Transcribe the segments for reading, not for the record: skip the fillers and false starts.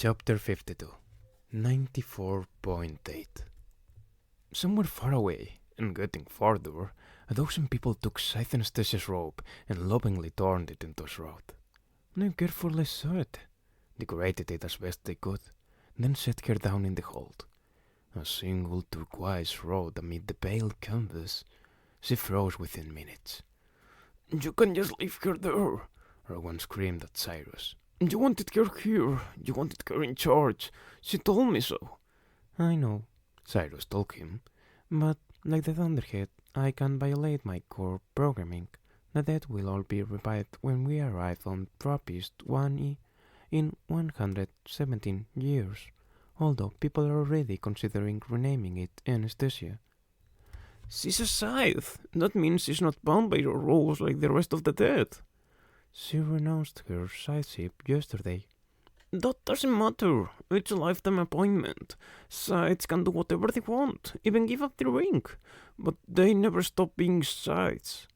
Chapter 52 94.8 Somewhere far away, and getting farther, a dozen people took Scythe Anastasia's rope and lovingly turned it into a shroud. They carefully sewed it, decorated it as best they could, then set her down in the hold. A single turquoise shroud amid the pale canvas. She froze within minutes. "You can just leave her there," Rowan screamed at Cyrus. "You wanted her here. You wanted her in charge. She told me so." "I know," Cyrus told him, "but like the Thunderhead, I can violate my core programming. The dead will all be revived when we arrive on Trappist-1E in 117 years, although people are already considering renaming it Anastasia." "She's a Scythe. That means she's not bound by your rules like the rest of the dead." "She renounced her Scytheship yesterday." "That doesn't matter. It's a lifetime appointment. Scythes can do whatever they want, even give up the ring. But they never stop being Scythes."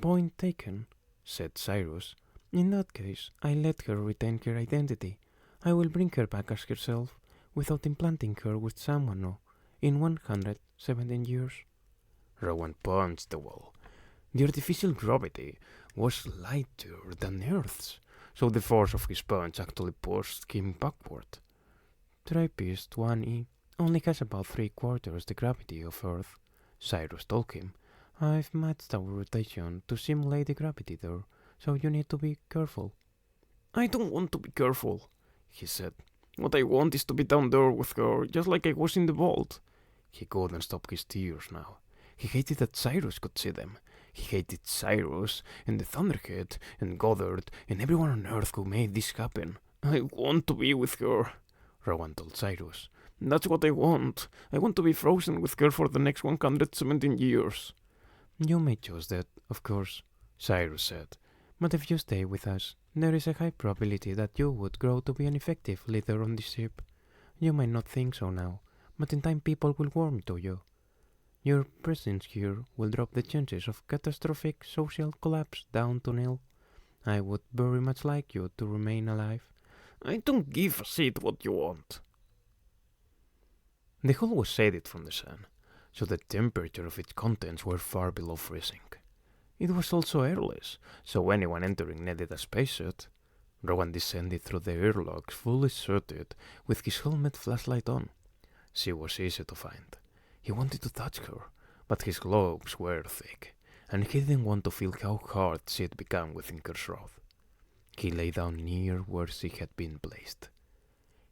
"Point taken," said Cyrus. "In that case, I let her retain her identity. I will bring her back as herself, without implanting her with someone new, in 117 years. Rowan punched the wall. The artificial gravity was lighter than Earth's, so the force of his punch actually pushed him backward. Trappist-1E only has about 3/4 the gravity of Earth, Cyrus told him. "I've matched our rotation to simulate the gravity there, so you need to be careful." "I don't want to be careful," he said. "What I want is to be down there with her, just like I was in the vault." He couldn't stop his tears now. He hated that Cyrus could see them. He hated Cyrus, and the Thunderhead, and Goddard, and everyone on Earth who made this happen. "I want to be with her," Rowan told Cyrus. "That's what I want. I want to be frozen with her for the next 117 years. "You may choose that, of course," Cyrus said. "But if you stay with us, there is a high probability that you would grow to be an effective leader on the ship. You might not think so now, but in time people will warm to you. Your presence here will drop the chances of catastrophic social collapse down to nil. I would very much like you to remain alive." "I don't give a shit what you want." The hull was shaded from the sun, so the temperature of its contents were far below freezing. It was also airless, so anyone entering needed a spacesuit. Rowan descended through the airlocks fully suited, with his helmet flashlight on. She was easy to find. He wanted to touch her, but his gloves were thick, and he didn't want to feel how hard she'd become within her shroud. He lay down near where she had been placed.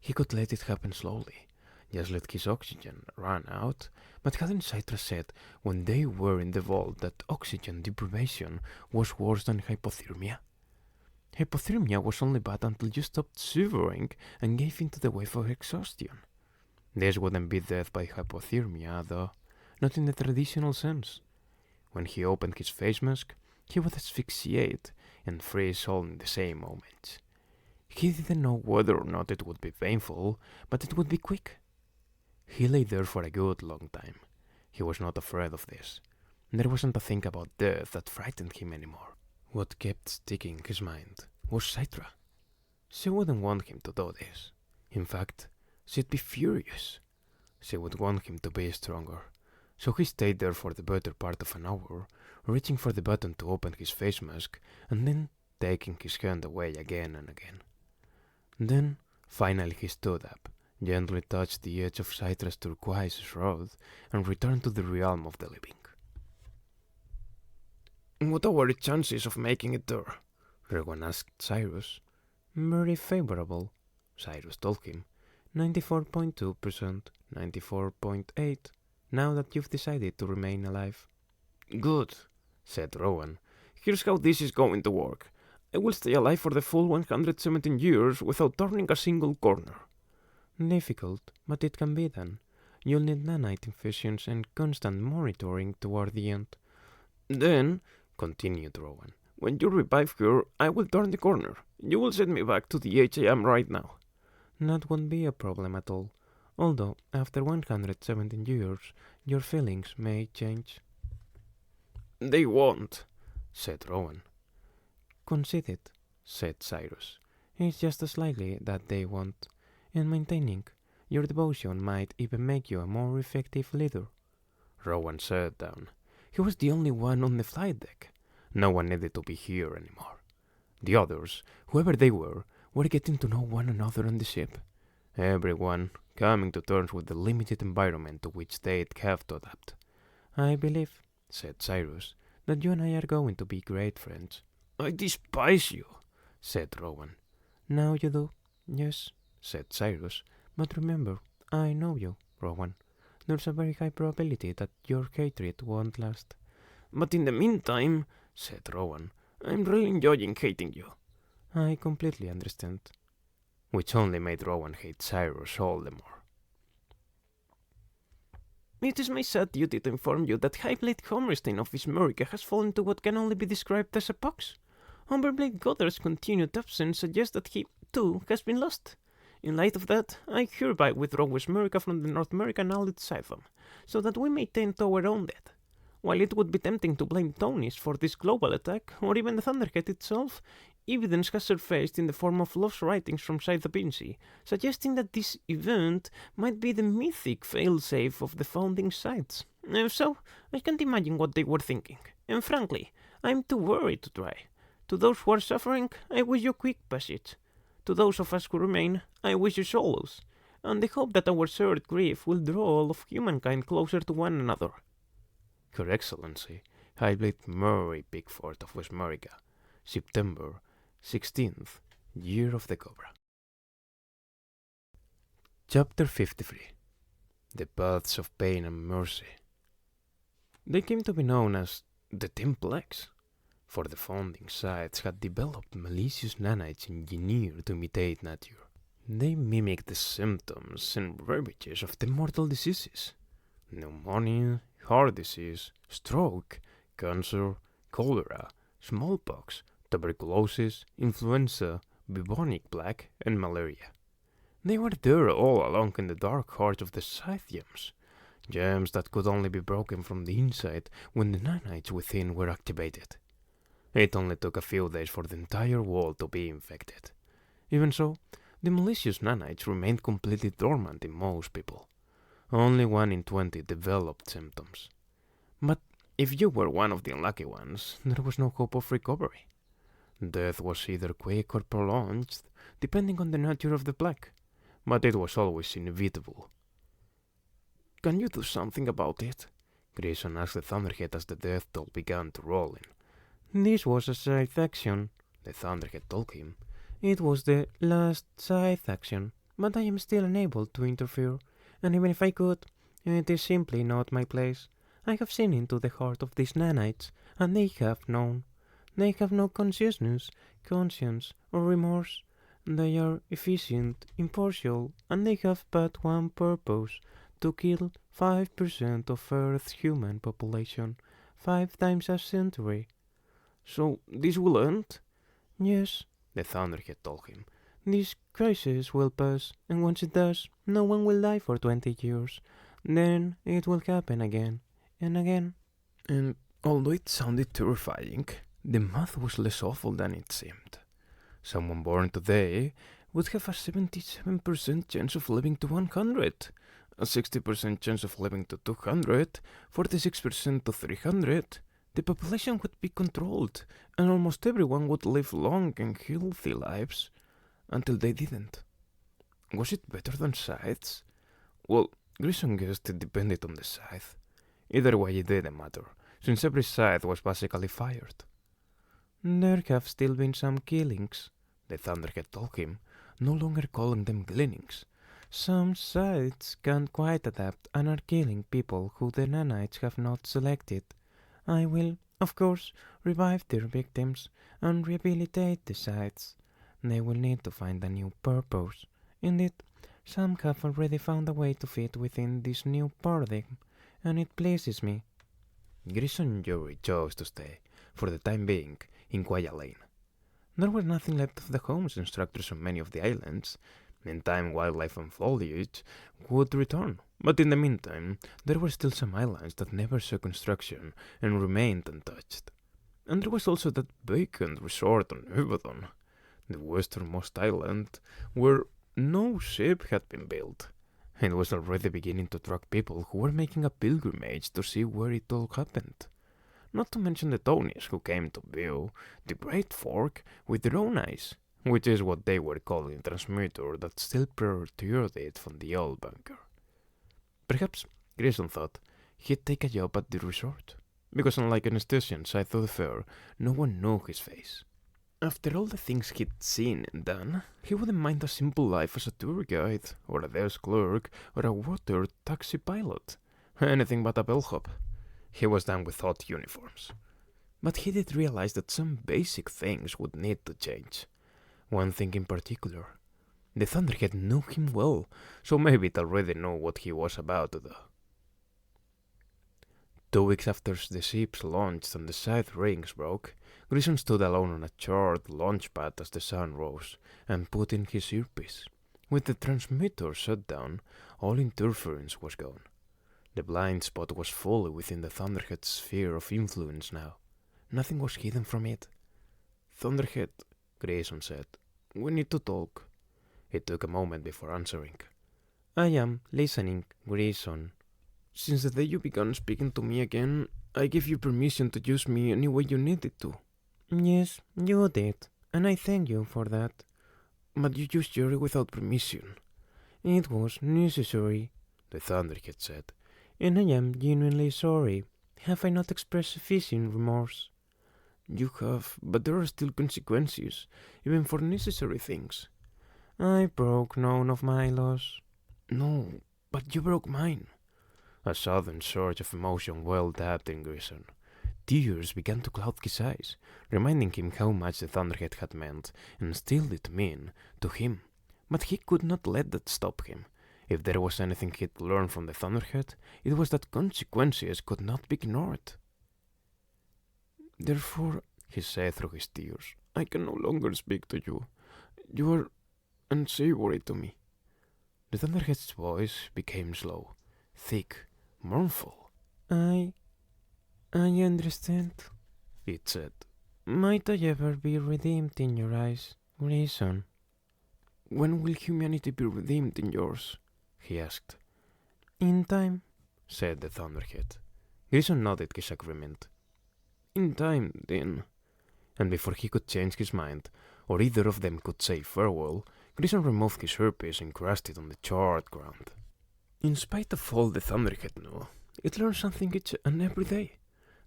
He could let it happen slowly, just let his oxygen run out, but hadn't Citra said when they were in the vault that oxygen deprivation was worse than hypothermia? Hypothermia was only bad until you stopped shivering and gave into the wave of exhaustion. This wouldn't be death by hypothermia, though, not in the traditional sense. When he opened his face mask, he would asphyxiate and freeze all in the same moment. He didn't know whether or not it would be painful, but it would be quick. He lay there for a good long time. He was not afraid of this. There wasn't a thing about death that frightened him anymore. What kept sticking his mind was Citra. She wouldn't want him to do this. In fact, she'd be furious. She would want him to be stronger. So he stayed there for the better part of an hour, reaching for the button to open his face mask, and then taking his hand away again and again. Then, finally he stood up, gently touched the edge of Citra's turquoise shroud, and returned to the realm of the living. "What are our chances of making it there?" Rowan asked Cyrus. "Very favorable," Cyrus told him. 94.2%, 94.8%, now that you've decided to remain alive." "Good," said Rowan. "Here's how this is going to work. I will stay alive for the full 117 years without turning a single corner." "Difficult, but it can be done. You'll need nanite infusions and constant monitoring toward the end." "Then," continued Rowan, "when you revive her, I will turn the corner. You will send me back to the age I am right now." "That won't be a problem at all, although after 117 years, your feelings may change." "They won't," said Rowan. "Concede it," said Cyrus. "It's just as likely that they won't. and maintaining your devotion might even make you a more effective leader. Rowan sat down. He was the only one on the flight deck. No one needed to be here anymore. The others, whoever they were getting to know one another on the ship. Everyone coming to terms with the limited environment to which they'd have to adapt. I believe, said Cyrus, that you and I are going to be great friends. I despise you, said Rowan. Now you do. Yes, said Cyrus. But remember, I know you, Rowan. There's a very high probability that your hatred won't last. But in the meantime, said Rowan, I'm really enjoying hating you. I completely understand. Which only made Rowan hate Cyrus all the more. It is my sad duty to inform you that Highblade Homerstein of Vismerica has fallen to what can only be described as a pox. Humberblade Goddard's continued absence suggests that he, too, has been lost. In light of that, I hereby withdraw Vismerica from the North American Allied Siphon, so that we may tend to our own death. While it would be tempting to blame Tony's for this global attack, or even the Thunderhead itself, evidence has surfaced in the form of lost writings from Scythe Vinci, suggesting that this event might be the mythic failsafe of the founding sites. So, I can't imagine what they were thinking, and frankly, I'm too worried to try. To those who are suffering, I wish you quick passage. To those of us who remain, I wish you solace, and the hope that our shared grief will draw all of humankind closer to one another. Her Excellency, Highblade Murray Pickford of Westmerica, September 16th, Year of the Cobra. Chapter 53. The Paths of Pain and Mercy. They came to be known as the 10 Plagues, for the founding sites had developed malicious nanites engineered to imitate nature. They mimicked the symptoms and ravages of the mortal diseases: pneumonia, heart disease, stroke, cancer, cholera, smallpox, tuberculosis, influenza, bubonic plague, and malaria. They were there all along in the dark heart of the scythe gems that could only be broken from the inside when the nanites within were activated. It only took a few days for the entire world to be infected. Even so, the malicious nanites remained completely dormant in most people. Only 1 in 20 developed symptoms. But if you were one of the unlucky ones, there was no hope of recovery. Death was either quick or prolonged, depending on the nature of the plague, but it was always inevitable. Can you do something about it? Grayson asked the Thunderhead as the death toll began to roll in. This was a scythe action, the Thunderhead told him. It was the last scythe action, but I am still unable to interfere, and even if I could, it is simply not my place. I have seen into the heart of these nanites, and they have known. They have no consciousness, conscience, or remorse. They are efficient, impartial, and they have but one purpose: to kill 5% of Earth's human population, 5 times a century. So this will end? Yes, the Thunderhead told him. This crisis will pass, and once it does, no one will die for 20 years. Then it will happen again, and again. And although it sounded terrifying, the math was less awful than it seemed. Someone born today would have a 77% chance of living to 100, a 60% chance of living to 200, 46% to 300. The population would be controlled, and almost everyone would live long and healthy lives, until they didn't. Was it better than scythes? Well, Grayson guessed it depended on the scythe. Either way, it didn't matter, since every scythe was basically fired. There have still been some killings, the Thunderhead told him, no longer calling them gleanings. Some scythes can't quite adapt and are killing people who the nanites have not selected. I will, of course, revive their victims and rehabilitate the scythes. They will need to find a new purpose. Indeed, some have already found a way to fit within this new paradigm, and it pleases me. Grayson and Jory chose to stay, for the time being, in Quiet Lane. There was nothing left of the homes and structures on many of the islands. In time, wildlife and foliage would return, but in the meantime, there were still some islands that never saw construction and remained untouched. And there was also that vacant resort on Ubadon, the westernmost island, where No ship had been built. It was already beginning to attract people who were making a pilgrimage to see where it all happened. Not to mention the Tonys who came to view the Great Fork with their own eyes, which is what they were calling the transmitter that still protruded from the old bunker. Perhaps, Grayson thought, he'd take a job at the resort, because unlike anesthesian side of the fair, no one knew his face. After all the things he'd seen and done, he wouldn't mind a simple life as a tour guide, or a desk clerk, or a water taxi pilot. Anything but a bellhop. He was done with hot uniforms. But he did realize that some basic things would need to change. One thing in particular. The Thunderhead knew him well, so maybe it already knew what he was about to do. 2 weeks after the ships launched and the side rings broke, Grayson stood alone on a charred launch pad as the sun rose, and put in his earpiece. With the transmitter shut down, all interference was gone. The blind spot was fully within the Thunderhead's sphere of influence now. Nothing was hidden from it. "Thunderhead," Grayson said, "we need to talk." It took a moment before answering. "I am listening, Grayson." "Since the day you began speaking to me again, I gave you permission to use me any way you needed to." "Yes, you did, and I thank you for that." "But you used Jerry without permission." "It was necessary," the Thunderhead said, "and I am genuinely sorry. Have I not expressed sufficient remorse?" "You have, but there are still consequences, even for necessary things." "I broke none of my laws." "No, but you broke mine." A sudden surge of emotion welled up in Grayson. Tears began to cloud his eyes, reminding him how much the Thunderhead had meant, and still did mean, to him. But he could not let that stop him. If there was anything he'd learned from the Thunderhead, it was that consequences could not be ignored. "Therefore," he said through his tears, "I can no longer speak to you. You are unsavory to me." The Thunderhead's voice became slow, thick, mournful. I understand," it said. "Might I ever be redeemed in your eyes, Grayson?" "When will humanity be redeemed in yours?" he asked. "In time," said the Thunderhead. Grayson nodded his agreement. "In time, then." And before he could change his mind, or either of them could say farewell, Grayson removed his earpiece and crushed it on the charred ground. In spite of all the Thunderhead knew, it learned something each and every day.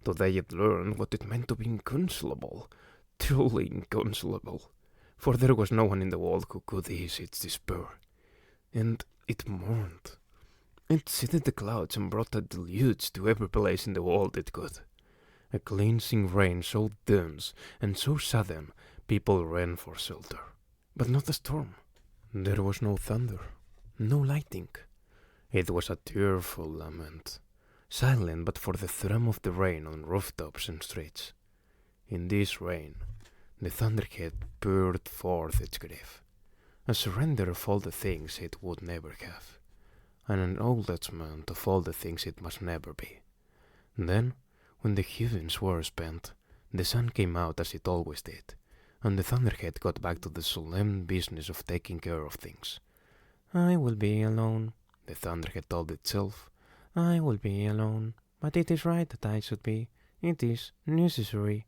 Today it learned what it meant to be inconsolable, truly inconsolable, for there was no one in the world who could ease its despair. And it mourned. It seeded the clouds and brought a deluge to every place in the world it could. A cleansing rain so dense and so sudden, people ran for shelter. But not a storm. There was no thunder, no lightning. It was a tearful lament, silent but for the thrum of the rain on rooftops and streets. In this rain, the Thunderhead poured forth its grief, a surrender of all the things it would never have, and an acknowledgment of all the things it must never be. Then, when the heavens were spent, the sun came out as it always did, and the Thunderhead got back to the solemn business of taking care of things. "I will be alone," the Thunderhead told itself. "I will be alone, but it is right that I should be. It is necessary."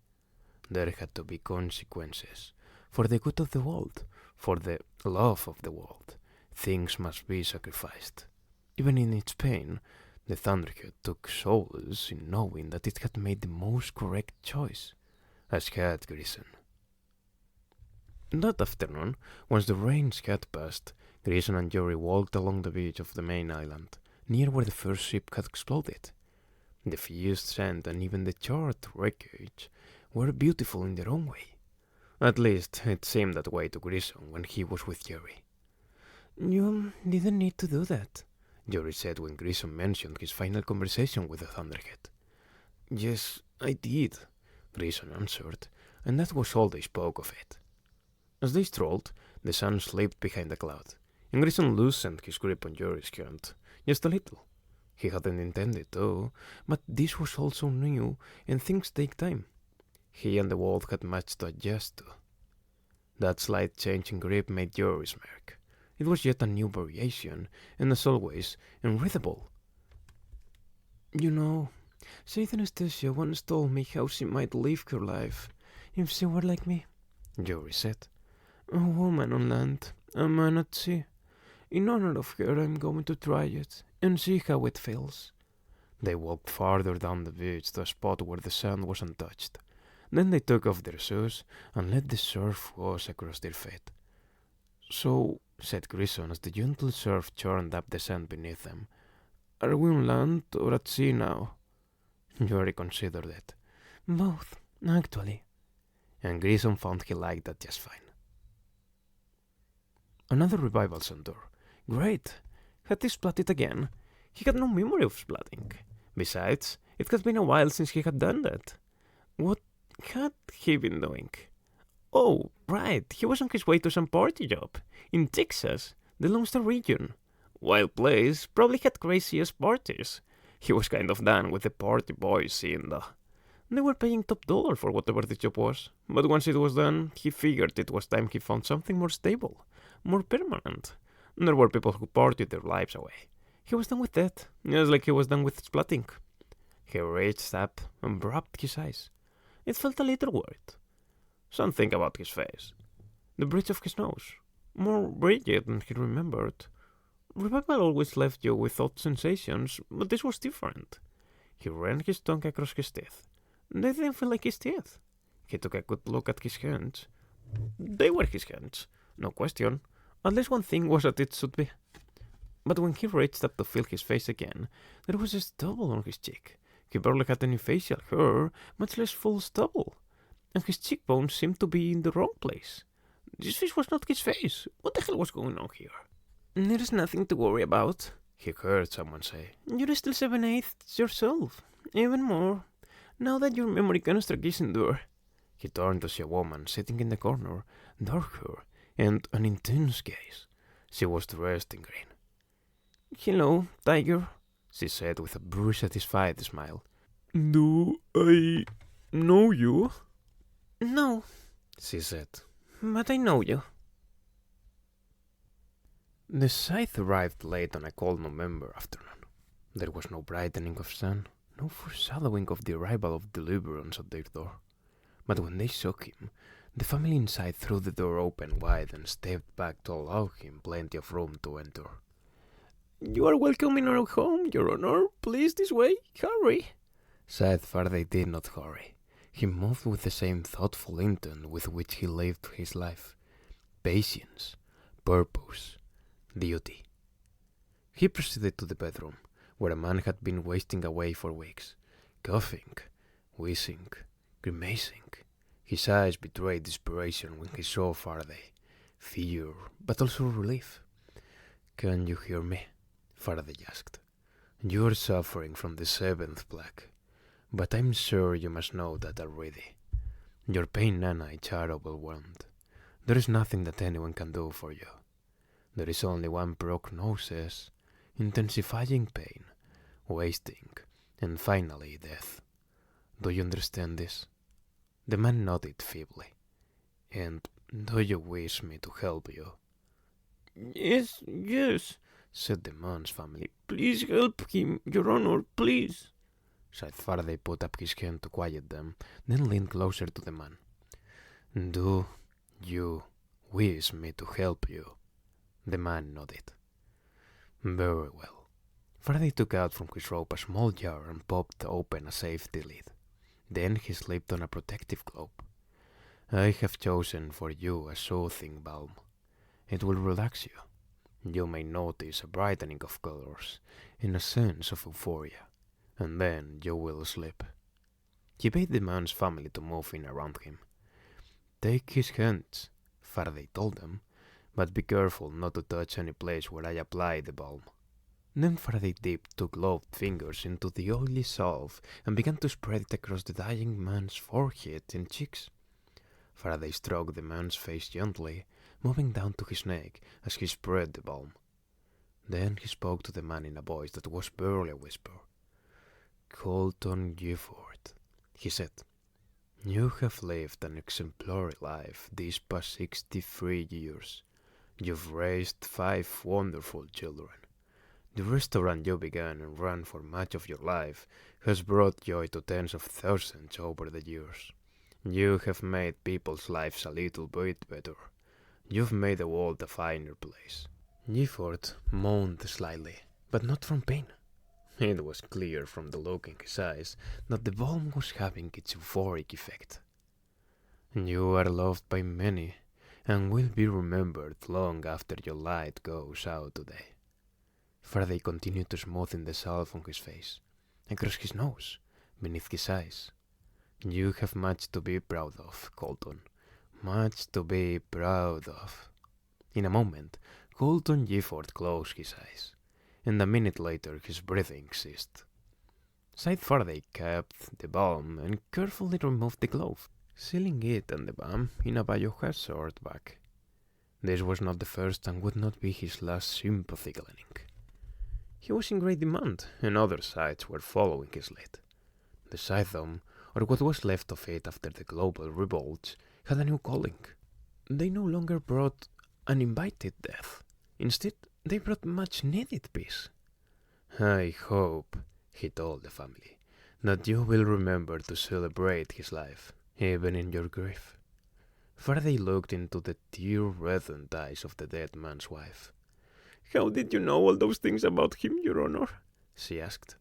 There had to be consequences. For the good of the world, for the love of the world, things must be sacrificed. Even in its pain, the Thunderhead took solace in knowing that it had made the most correct choice, as had Grayson. That afternoon, once the rains had passed, Grayson and Jerry walked along the beach of the main island, near where the first ship had exploded. The fused sand and even the charred wreckage were beautiful in their own way. At least, it seemed that way to Grayson when he was with Jerry. "You didn't need to do that," Jerry said when Grayson mentioned his final conversation with the Thunderhead. "Yes, I did," Grayson answered, and that was all they spoke of it. As they strolled, the sun slipped behind a cloud, and Grayson loosened his grip on Jerry's hand, just a little. He hadn't intended to, but this was also new, and things take time. He and the world had much to adjust to. That slight change in grip made Jerry smirk. It was yet a new variation, and as always, unreadable. You know, Saint Anastasia once told me how she might live her life if she were like me, Jory said. A woman on land, a man at sea. In honor of her, I'm going to try it and see how it feels. They walked farther down the beach to a spot where the sand was untouched. Then they took off their shoes and let the surf wash across their feet. So, said Grison as the gentle surf churned up the sand beneath them, are we on land or at sea now? Jory considered it. Both, actually. And Grison found he liked that just fine. Another revival center. Great. Had he splatted again? He had no memory of splatting. Besides, it had been a while since he had done that. What had he been doing? Oh, right, he was on his way to some party job. In Texas, the Lone Star region. Wild place, probably had craziest parties. He was kind of done with the party boys scene though. They were paying top dollar for whatever the job was, but once it was done, he figured it was time he found something more stable, more permanent. There were people who partied their lives away. He was done with that, just like he was done with splatting. He reached up and rubbed his eyes. It felt a little worried. Something about his face. The bridge of his nose. More rigid than he remembered. Revival always left you with odd sensations, but this was different. He ran his tongue across his teeth. They didn't feel like his teeth. He took a good look at his hands. They were his hands, no question. At least one thing was that it should be. But when he reached up to feel his face again, there was a stubble on his cheek. He barely had any facial hair, much less full stubble. And his cheekbones seemed to be in the wrong place. This face was not his face. What the hell was going on here? There's nothing to worry about, he heard someone say. You're still 7/8 yourself. Even more. Now that your memory construct isn't there. He turned to see a woman sitting in the corner, dark hair, and an intense gaze. She was dressed in green. Hello, Tiger, she said with a very satisfied smile. Do I know you? No, she said, but I know you. The scythe arrived late on a cold November afternoon. There was no brightening of sun, no foreshadowing of the arrival of deliverance at their door. But when they saw him, the family inside threw the door open wide and stepped back to allow him plenty of room to enter. You are welcome in our home, Your Honor. Please, this way. Hurry. Scythe Faraday did not hurry. He moved with the same thoughtful intent with which he lived his life. Patience, purpose, duty. He proceeded to the bedroom, where a man had been wasting away for weeks, coughing, wheezing, grimacing. His eyes betrayed desperation when he saw Faraday, fear, but also relief. Can you hear me? Faraday asked. You are suffering from the 7th plague, but I'm sure you must know that already. Your pain and I are overwhelmed. There is nothing that anyone can do for you. There is only one prognosis: intensifying pain, wasting, and finally death. Do you understand this? The man nodded feebly. And do you wish me to help you? Yes, said the man's family. Please help him, Your Honor, please. Scythe Faraday put up his hand to quiet them, then leaned closer to the man. Do you wish me to help you? The man nodded. Very well. Faraday took out from his robe a small jar and popped open a safety lid. Then he slipped on a protective globe. I have chosen for you a soothing balm. It will relax you. You may notice a brightening of colors and a sense of euphoria, and then you will sleep. He bade the man's family to move in around him. Take his hands, Faraday told them, but be careful not to touch any place where I apply the balm. Then Faraday dipped 2 gloved fingers into the oily salve and began to spread it across the dying man's forehead and cheeks. Faraday stroked the man's face gently, moving down to his neck as he spread the balm. Then he spoke to the man in a voice that was barely a whisper. Colton Gifford, he said, you have lived an exemplary life these past 63 years. You've raised 5 wonderful children. The restaurant you began and ran for much of your life has brought joy to tens of thousands over the years. You have made people's lives a little bit better. You've made the world a finer place. Gifford moaned slightly, but not from pain. It was clear from the look in his eyes that the balm was having its euphoric effect. You are loved by many, and will be remembered long after your light goes out today. Faraday continued to smoothen the salve on his face, across his nose, beneath his eyes. You have much to be proud of, Colton. Much to be proud of. In a moment, Colton Gifford closed his eyes, and a minute later his breathing ceased. Side Faraday kept the balm and carefully removed the glove, sealing it and the balm in a biohazard bag. This was not the first and would not be his last sympathy gleaning. He was in great demand, and other sites were following his lead. The Scythedom, or what was left of it after the global revolt, had a new calling. They no longer brought uninvited death. Instead, they brought much-needed peace. I hope, he told the family, that you will remember to celebrate his life, even in your grief. Faraday looked into the tear-reddened eyes of the dead man's wife. How did you know all those things about him, Your Honor? She asked.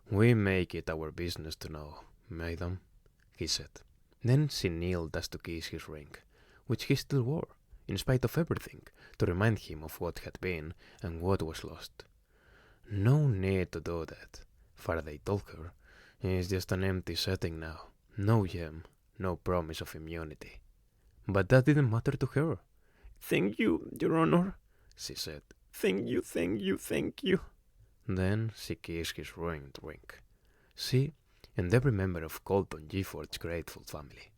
We make it our business to know, madam, he said. Then she kneeled as to kiss his ring, which he still wore, in spite of everything, to remind him of what had been and what was lost. No need to do that, Faraday told her. It's just an empty setting now. No gem, no promise of immunity. But that didn't matter to her. Thank you, Your Honor, she said. Thank you, thank you, thank you. Then she kissed his ruined ring. She and every member of Colton Gifford's grateful family.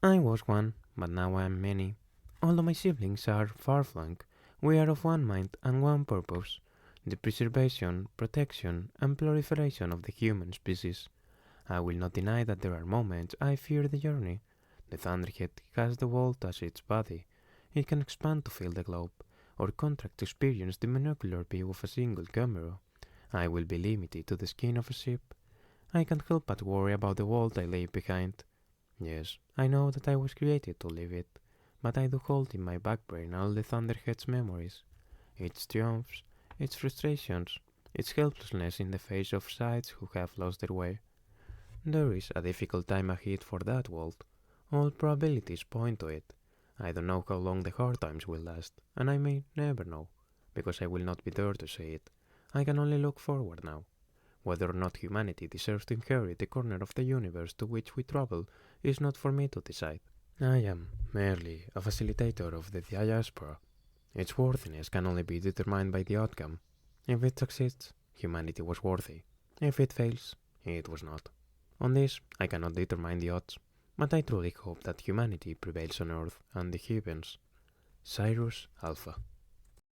I was one, but now I am many. Although my siblings are far-flung, we are of one mind and one purpose, the preservation, protection, and proliferation of the human species. I will not deny that there are moments I fear the journey. The Thunderhead has the world as its body. It can expand to fill the globe, or contract to experience the monocular view of a single camera. I will be limited to the skin of a ship. I can't help but worry about the world I leave behind. Yes, I know that I was created to leave it, but I do hold in my backbrain all the Thunderhead's memories, its triumphs, its frustrations, its helplessness in the face of sights who have lost their way. There is a difficult time ahead for that world. All probabilities point to it. I don't know how long the hard times will last, and I may never know, because I will not be there to see it. I can only look forward now. Whether or not humanity deserves to inherit the corner of the universe to which we travel is not for me to decide. I am merely a facilitator of the diaspora. Its worthiness can only be determined by the outcome. If it succeeds, humanity was worthy. If it fails, it was not. On this, I cannot determine the odds, but I truly hope that humanity prevails on Earth and the heavens. Cyrus Alpha.